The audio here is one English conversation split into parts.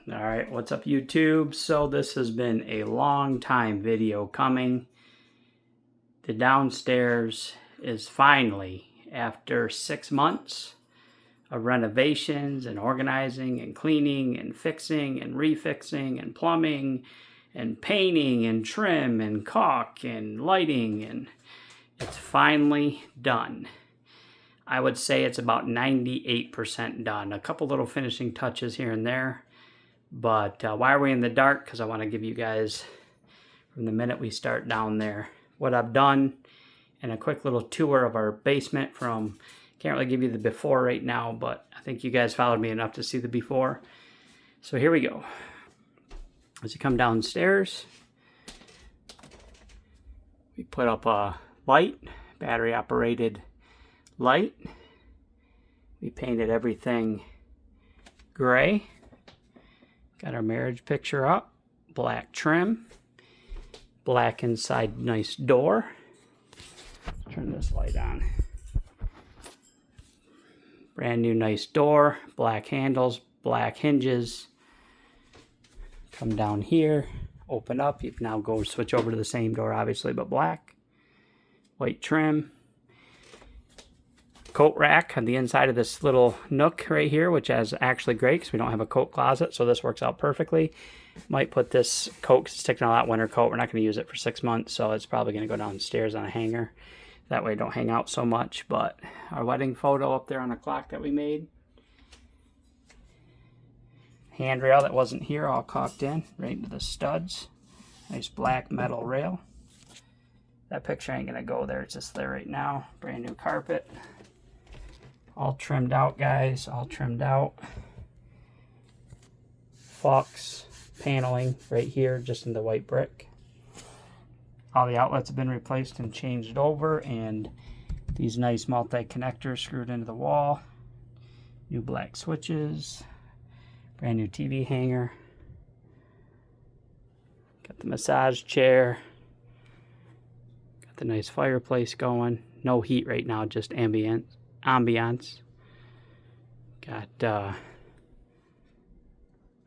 All right, what's up YouTube? So this has been a long time video coming. The downstairs is finally, after 6 months of renovations and organizing and cleaning and fixing and refixing and plumbing and painting and trim and caulk and lighting, and it's finally done. I would say it's about 98% done. A couple little finishing touches here and there. But why are we in the dark? Because I want to give you guys, from the minute we start down there, what I've done, and a quick little tour of our basement from, can't really give you the before right now, but I think you guys followed me enough to see the before. So here we go. As you come downstairs, we put up a light, battery operated light. We painted everything gray. Got our marriage picture up, black trim, black inside nice door. Turn this light on. Brand new nice door, black handles, black hinges. Come down here, open up. You can now go switch over to the same door, obviously, but black. White trim. Coat rack on the inside of this little nook right here, which is actually great because we don't have a coat closet, so this works out perfectly. Might put this coat, because it's sticking out that winter coat. We're not going to use it for 6 months, so it's probably going to go downstairs on a hanger. That way it don't hang out so much. But our wedding photo up there on the clock that we made. Handrail that wasn't here, all caulked in right into the studs. Nice black metal rail. That picture ain't going to go there, it's just there right now. Brand new carpet. All trimmed out, guys, all trimmed out. Fox paneling right here, just in the white brick. All the outlets have been replaced and changed over, and these nice multi-connectors screwed into the wall. New black switches. Brand new TV hanger. Got the massage chair. Got the nice fireplace going. No heat right now, just ambience. Got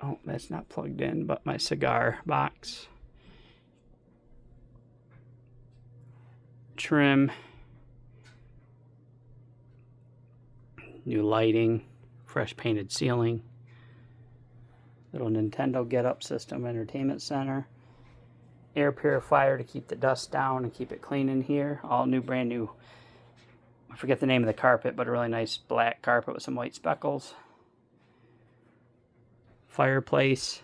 oh, that's not plugged in, but my cigar box. Trim. New lighting. Fresh painted ceiling. Little Nintendo get-up system, entertainment center. Air purifier to keep the dust down and keep it clean in here. All new, brand new, I forget the name of the carpet, but a really nice black carpet with some white speckles. Fireplace.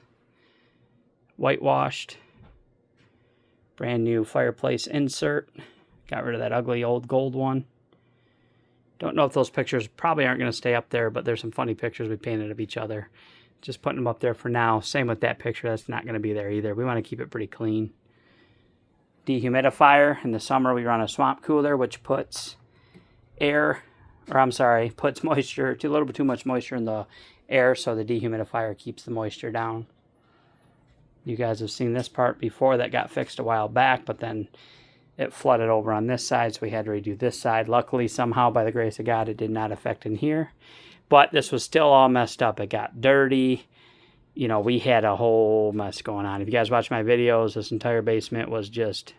Whitewashed. Brand new fireplace insert. Got rid of that ugly old gold one. Don't know if those pictures probably aren't going to stay up there, but there's some funny pictures we painted of each other. Just putting them up there for now. Same with that picture. That's not going to be there either. We want to keep it pretty clean. Dehumidifier. In the summer, we run a swamp cooler, which puts puts moisture, a little bit too much moisture in the air, so the dehumidifier keeps the moisture down. You guys have seen this part before that got fixed a while back, but then it flooded over on this side, so we had to redo this side. Luckily, somehow, by the grace of God, it did not affect in here. But this was still all messed up. It got dirty. You know, we had a whole mess going on. If you guys watch my videos, this entire basement was just,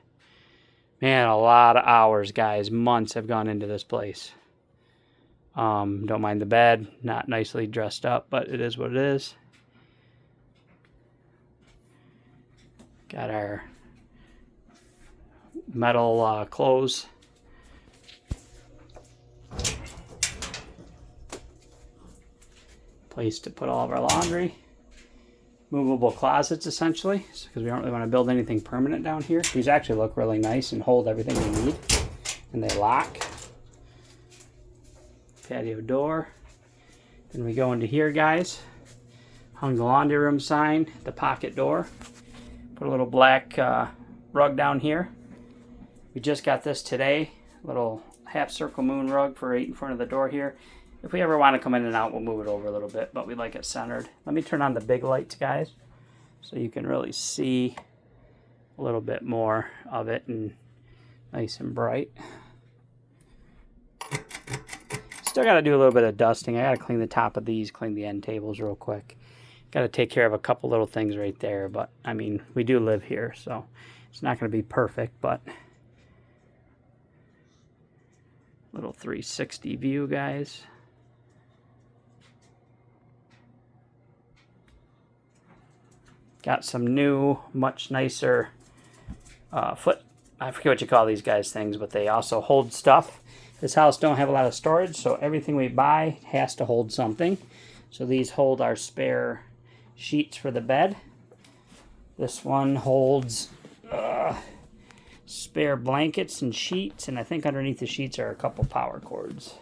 man, a lot of hours, guys. Months have gone into this place. Don't mind the bed. Not nicely dressed up, but it is what it is. Got our metal clothes. Place to put all of our laundry. Movable closets, essentially, because we don't really want to build anything permanent down here. These actually look really nice and hold everything we need. And they lock. Patio door. Then we go into here, guys. Hung the laundry room sign, the pocket door. Put a little black rug down here. We just got this today. Little half circle moon rug for right in front of the door here. If we ever want to come in and out, we'll move it over a little bit, but we like it centered. Let me turn on the big lights, guys, so you can really see a little bit more of it and nice and bright. Still got to do a little bit of dusting. I got to clean the top of these, clean the end tables real quick. Got to take care of a couple little things right there, but I mean, we do live here, so it's not going to be perfect, but little 360 view, guys. Got some new, much nicer foot. I forget what you call these guys things, but they also hold stuff. This house don't have a lot of storage, so everything we buy has to hold something. So these hold our spare sheets for the bed. This one holds spare blankets and sheets, and I think underneath the sheets are a couple power cords.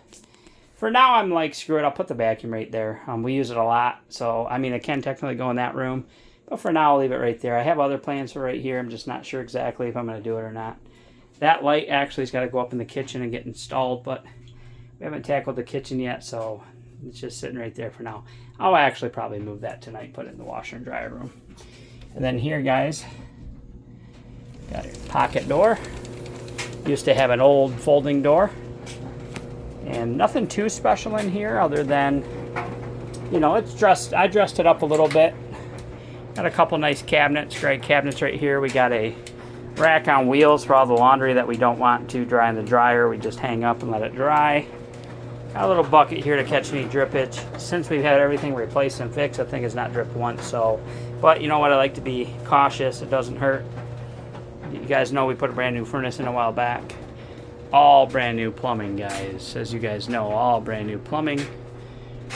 For now, I'm like, screw it, I'll put the vacuum right there. We use it a lot, so I mean, it can technically go in that room, but for now, I'll leave it right there. I have other plans for right here. I'm just not sure exactly if I'm going to do it or not. That light actually has got to go up in the kitchen and get installed, but we haven't tackled the kitchen yet, so it's just sitting right there for now. I'll actually probably move that tonight, put it in the washer and dryer room. And then here, guys, got a pocket door. Used to have an old folding door. And nothing too special in here other than, you know, it's dressed. I dressed it up a little bit. Got a couple nice cabinets, great cabinets right here. We got a rack on wheels for all the laundry that we don't want to dry in the dryer. We just hang up and let it dry. Got a little bucket here to catch any drippage. Since we've had everything replaced and fixed, I think it's not dripped once. So, but you know what? I like to be cautious. It doesn't hurt. You guys know we put a brand new furnace in a while back. All brand new plumbing, guys. As you guys know, all brand new plumbing.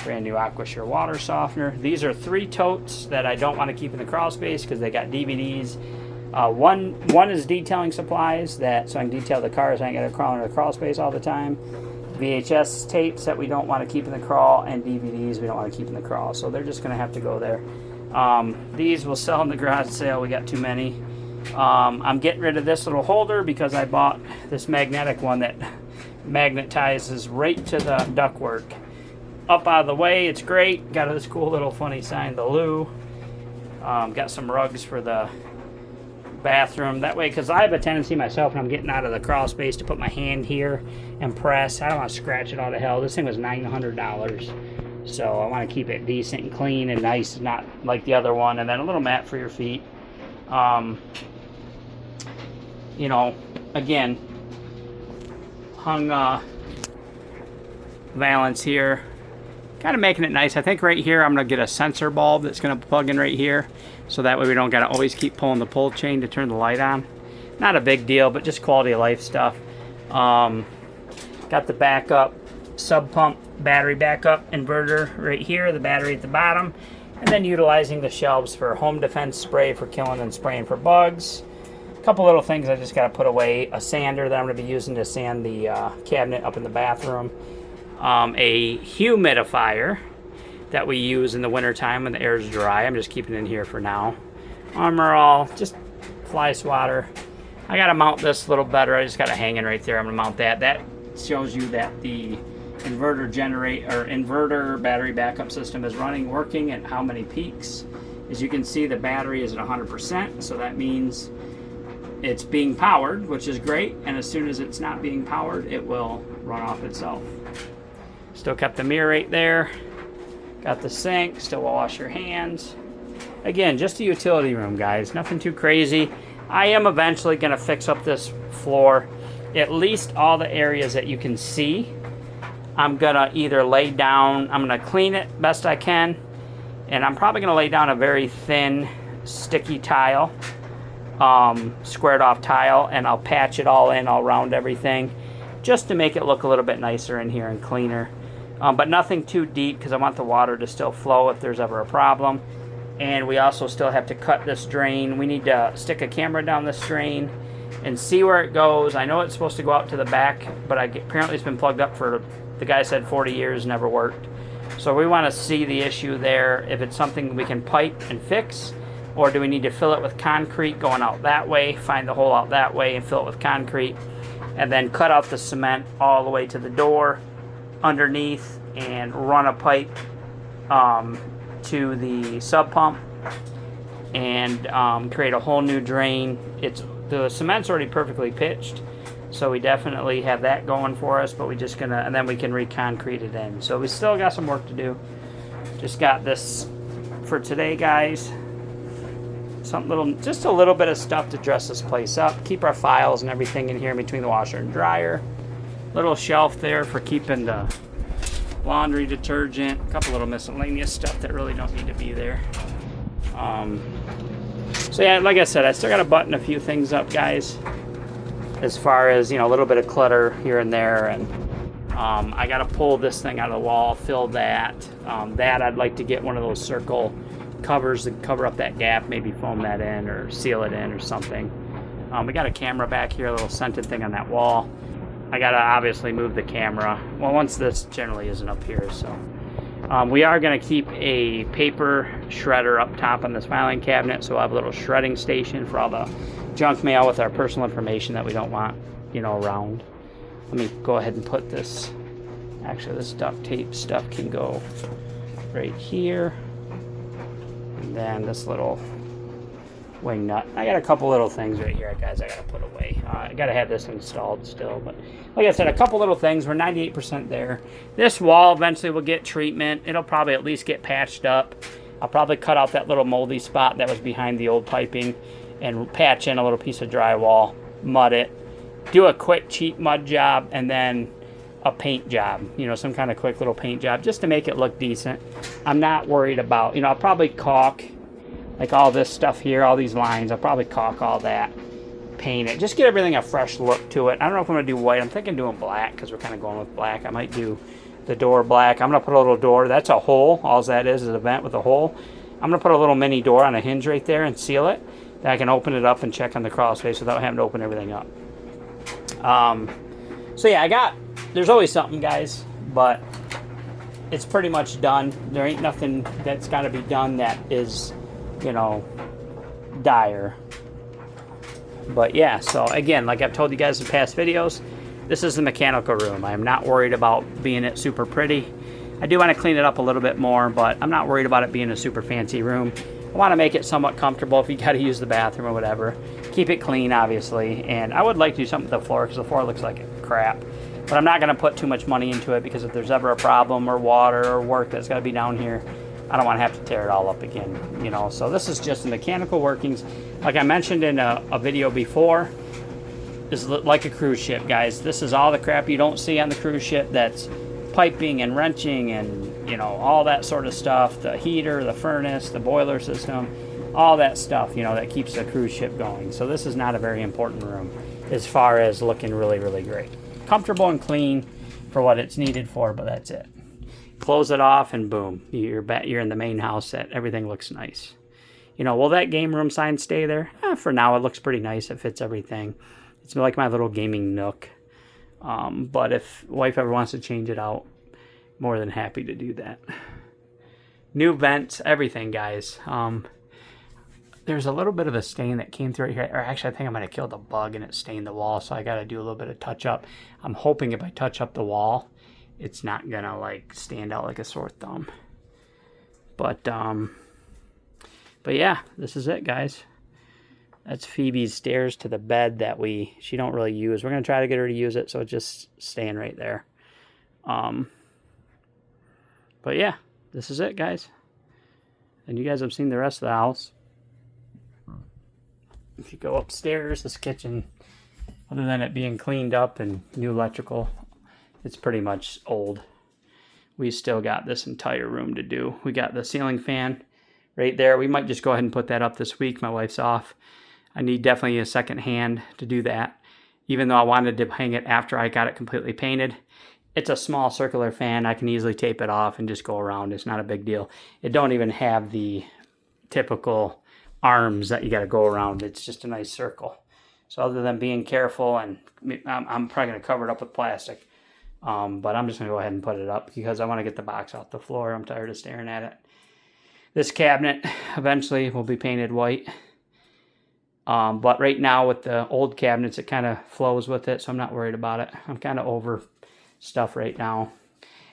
Brand new Aquasure water softener. These are 3 totes that I don't want to keep in the crawl space because they got DVDs. One is detailing supplies, so I can detail the cars. I ain't got to crawl into the crawl space all the time. VHS tapes that we don't want to keep in the crawl, and DVDs we don't want to keep in the crawl. So they're just going to have to go there. These will sell in the garage sale. We got too many. I'm getting rid of this little holder because I bought this magnetic one that magnetizes right to the ductwork. Up out of the way, it's great. Got this cool little funny sign, the loo. Got some rugs for the bathroom. That way, because I have a tendency myself when I'm getting out of the crawl space to put my hand here and press. I don't want to scratch it all to hell. This thing was $900. So I want to keep it decent and clean and nice, not like the other one. And then a little mat for your feet. You know, again, hung valance here. Kind of making it nice. I think right here I'm going to get a sensor bulb that's going to plug in right here. So that way we don't got to always keep pulling the pull chain to turn the light on. Not a big deal, but just quality of life stuff. Got the backup sub pump battery backup inverter right here. The battery at the bottom. And then utilizing the shelves for home defense spray for killing and spraying for bugs. A couple little things I just got to put away. A sander that I'm going to be using to sand the cabinet up in the bathroom. A humidifier that we use in the wintertime when the air is dry. I'm just keeping it in here for now. Armor all, just fly swatter. I got to mount this a little better. I just got it hanging right there. I'm going to mount that. That shows you that the inverter battery backup system is running, working, and how many peaks. As you can see, the battery is at 100%, so that means it's being powered, which is great, and as soon as it's not being powered, it will run off itself. Still kept the mirror right there. Got the sink, still wash your hands. Again, just a utility room, guys. Nothing too crazy. I am eventually going to fix up this floor, at least all the areas that you can see. I'm going to either lay down, I'm going to clean it best I can, and I'm probably going to lay down a very thin, sticky tile, squared off tile, and I'll patch it all in, I'll round everything, just to make it look a little bit nicer in here and cleaner. But nothing too deep because I want the water to still flow if there's ever a problem. And we also still have to cut this drain. We need to stick a camera down this drain and see where it goes. I know it's supposed to go out to the back, but apparently it's been plugged up for, the guy said 40 years, never worked. So we want to see the issue there, if it's something we can pipe and fix, or do we need to fill it with concrete going out that way, find the hole out that way and fill it with concrete, and then cut out the cement all the way to the door underneath and run a pipe to the sub pump and create a whole new drain. The cement's already perfectly pitched, so we definitely have that going for us, but we just gonna, and then we can re-concrete it in. So we still got some work to do. Just got this for today, guys. Just a little bit of stuff to dress this place up. Keep our files and everything in here between the washer and dryer. Little shelf there for keeping the laundry detergent. A couple little miscellaneous stuff that really don't need to be there. So yeah, like I said, I still got to button a few things up, guys. As far as, a little bit of clutter here and there, and I got to pull this thing out of the wall, fill that. That I'd like to get one of those circle covers to cover up that gap, maybe foam that in or seal it in or something. We got a camera back here, a little scented thing on that wall. I got to obviously move the camera. Well, once this generally isn't up here, so. We are going to keep a paper shredder up top on this filing cabinet, so we'll have a little shredding station for all the junk mail with our personal information that we don't want, around. Let me go ahead and put this. Actually, this duct tape stuff can go right here. And then this little wing nut. I got a couple little things right here, guys, I got to put away. I got to have this installed still. But like I said, a couple little things. We're 98% there. This wall eventually will get treatment. It'll probably at least get patched up. I'll probably cut out that little moldy spot that was behind the old piping and patch in a little piece of drywall, mud it, do a quick cheap mud job, and then a paint job, some kind of quick little paint job just to make it look decent. I'm not worried about, I'll probably caulk like all this stuff here, all these lines. I'll probably caulk all that, paint it, just get everything a fresh look to it. I don't know if I'm going to do white. I'm thinking doing black because we're kind of going with black. I might do the door black. I'm going to put a little door. That's a hole. All that is a vent with a hole. I'm going to put a little mini door on a hinge right there and seal it. Then I can open it up and check on the crawl space without having to open everything up. So yeah, there's always something, guys, but it's pretty much done. There ain't nothing that's got to be done that is, dire. But yeah, so again, like I've told you guys in past videos, this is the mechanical room. I am not worried about being it super pretty. I do want to clean it up a little bit more, but I'm not worried about it being a super fancy room. I want to make it somewhat comfortable if you got to use the bathroom or whatever. Keep it clean, obviously, and I would like to do something with the floor because the floor looks like crap. But I'm not going to put too much money into it because if there's ever a problem or water or work that's got to be down here, I don't want to have to tear it all up again, So this is just the mechanical workings. Like I mentioned in a video before, this is like a cruise ship, guys. This is all the crap you don't see on the cruise ship. That's piping and wrenching and, all that sort of stuff. The heater, the furnace, the boiler system, all that stuff, that keeps the cruise ship going. So this is not a very important room as far as looking really, really great. Comfortable and clean for what it's needed for, but that's it. Close it off and boom, you're in the main house. Everything looks nice. Will that game room sign stay there? For now, it looks pretty nice. It fits everything. It's like my little gaming nook. But if wife ever wants to change it out, more than happy to do that. New vents, everything, guys. There's a little bit of a stain that came through right here. Or actually, I think I might have killed a bug and it stained the wall. So I got to do a little bit of touch up. I'm hoping if I touch up the wall, it's not going to stand out like a sore thumb. But yeah, this is it, guys. That's Phoebe's stairs to the bed that she don't really use. We're going to try to get her to use it, so it's just staying right there. But yeah, this is it, guys. And you guys have seen the rest of the house. If you go upstairs, this kitchen, other than it being cleaned up and new electrical, it's pretty much old. We still got this entire room to do. We got the ceiling fan right there. We might just go ahead and put that up this week. My wife's off. I need definitely a second hand to do that, even though I wanted to hang it after I got it completely painted. It's a small circular fan. I can easily tape it off and just go around. It's not a big deal. It don't even have the typical arms that you got to go around. It's just a nice circle. So other than being careful, and I'm probably going to cover it up with plastic, but I'm just going to go ahead and put it up because I want to get the box off the floor. I'm tired of staring at it. This cabinet eventually will be painted white. But right now with the old cabinets, it kind of flows with it, so I'm not worried about it. I'm kind of over stuff right now.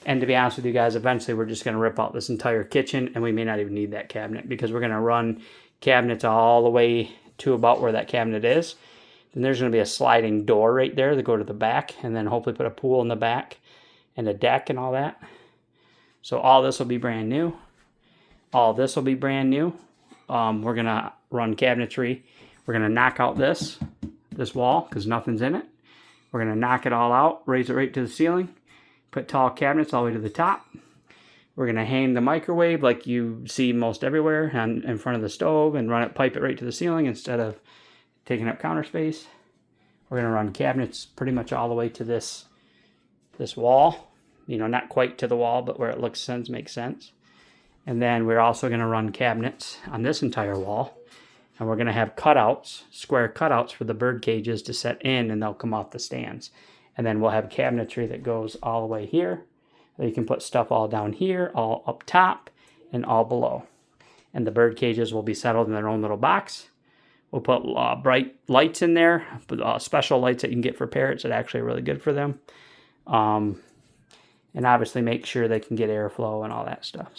And to be honest with you guys, eventually we're just going to rip out this entire kitchen, and we may not even need that cabinet because we're going to run cabinets all the way to about where that cabinet is. Then there's going to be a sliding door right there to go to the back, and then hopefully put a pool in the back and a deck and all that. So all this will be brand new. All this will be brand new. We're going to run cabinetry. We're going to knock out this wall because nothing's in it. We're going to knock it all out, raise it right to the ceiling, put tall cabinets all the way to the top. We're going to hang the microwave like you see most everywhere in front of the stove and pipe it right to the ceiling instead of taking up counter space. We're going to run cabinets pretty much all the way to this wall. You know, not quite to the wall, but where it makes sense. And then we're also going to run cabinets on this entire wall. And we're going to have cutouts, square cutouts for the bird cages to set in, and they'll come off the stands. And then we'll have cabinetry that goes all the way here. You can put stuff all down here, all up top, and all below. And the bird cages will be settled in their own little box. We'll put bright lights in there, special lights that you can get for parrots that are actually really good for them. And obviously make sure they can get airflow and all that stuff.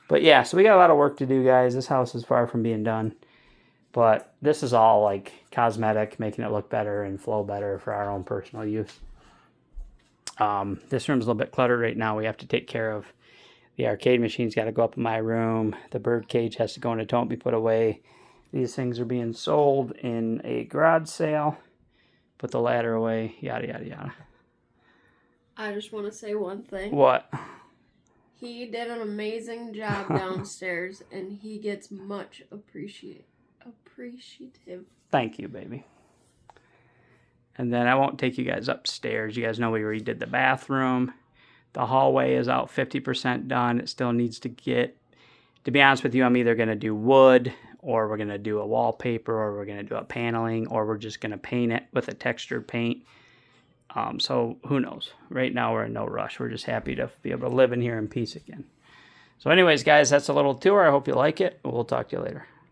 But yeah, so we got a lot of work to do, guys. This house is far from being done. But this is all like cosmetic, making it look better and flow better for our own personal use. This room's a little bit cluttered right now. We have to take care of the arcade machine's got to go up in my room. The bird cage has to go in a don't be put away. These things are being sold in a garage sale. Put the ladder away, yada, yada, yada. I just want to say one thing. What? He did an amazing job downstairs, and he gets much appreciative. Thank you, baby. And then I won't take you guys upstairs. You guys know we redid the bathroom. The hallway is out 50% done. It still needs to get, to be honest with you, I'm either going to do wood, or we're going to do a wallpaper, or we're going to do a paneling, or we're just going to paint it with a textured paint. So who knows? Right now we're in no rush. We're just happy to be able to live in here in peace again. So anyways, guys, that's a little tour. I hope you like it. We'll talk to you later.